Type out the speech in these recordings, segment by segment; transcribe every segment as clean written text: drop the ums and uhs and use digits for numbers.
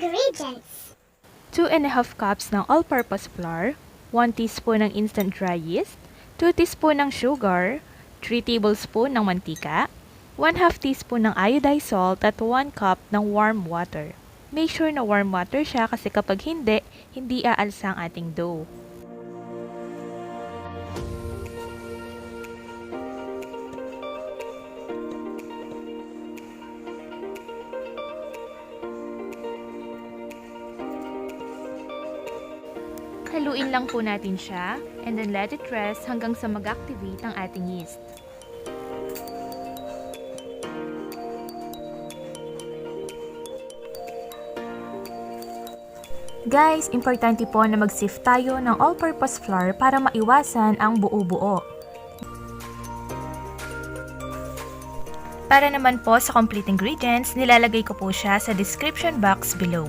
ingredients. 2½ cups ng all-purpose flour, 1 teaspoon ng instant dry yeast, 2 teaspoon ng sugar, 3 tablespoon ng mantika, 1/2 teaspoon ng iodized salt at 1 cup ng warm water. Make sure na warm water siya kasi kapag hindi aalsa ang ating dough. Haluin lang po natin siya and then let it rest hanggang sa mag-activate ang ating yeast. Guys, importante po na mag-sift tayo ng all-purpose flour para maiwasan ang buo-buo. Para naman po sa complete ingredients, nilalagay ko po siya sa description box below.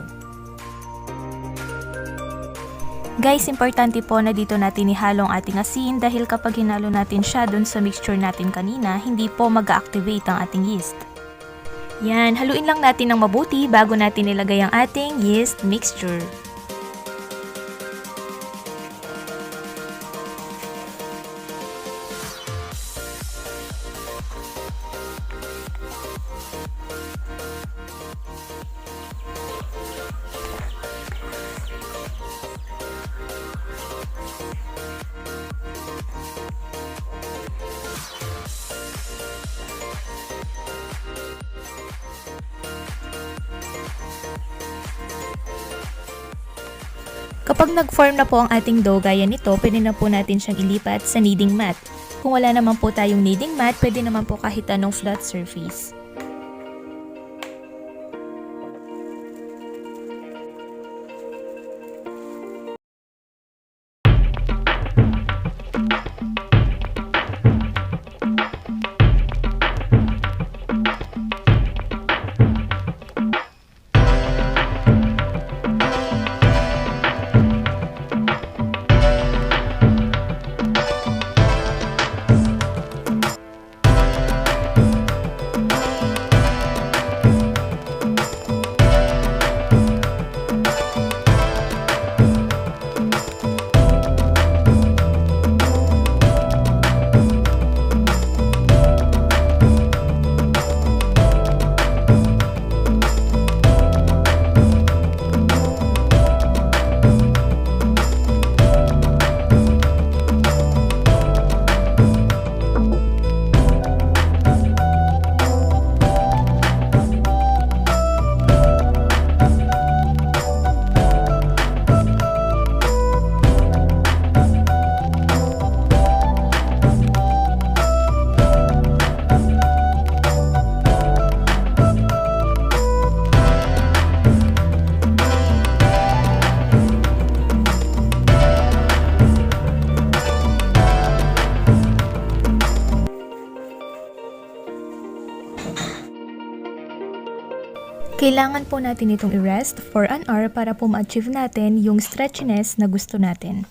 Guys, importante po na dito natin ihalo ang ating asin dahil kapag hinalo natin siya dun sa mixture natin kanina, hindi po mag-activate ang ating yeast. Yan, haluin lang natin ng mabuti bago natin ilagay ang ating yeast mixture. Kapag nag-form na po ang ating dough gaya nito, pwede na po natin siyang ilipat sa kneading mat. Kung wala naman po tayong kneading mat, pwede naman po kahit anong flat surface. Kailangan po natin itong i-rest for an hour para po ma-achieve natin yung stretchiness na gusto natin.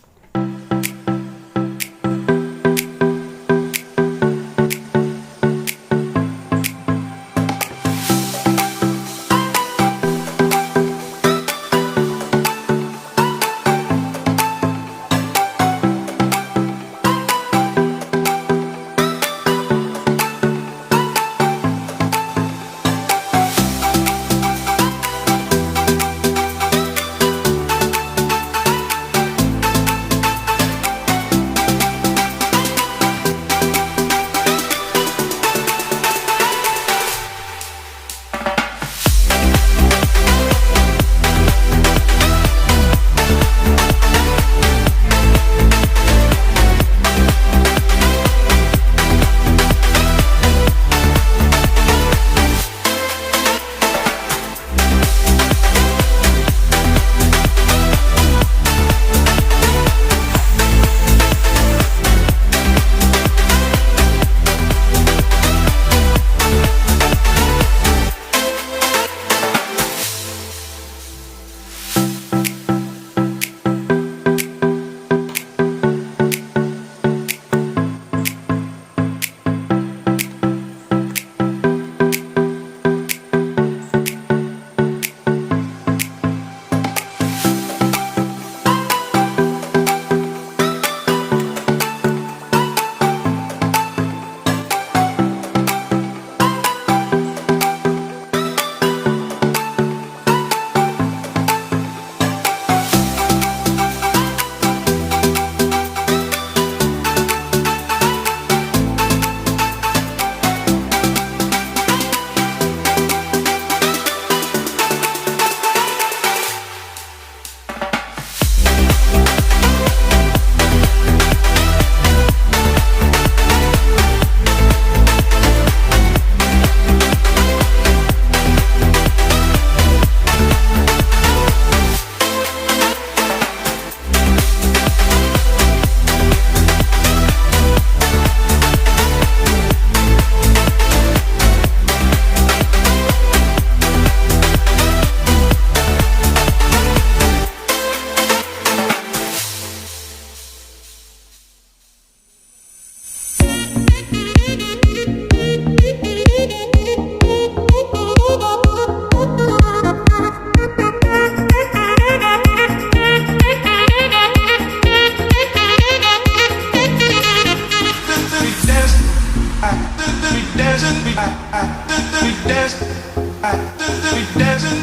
Dancing,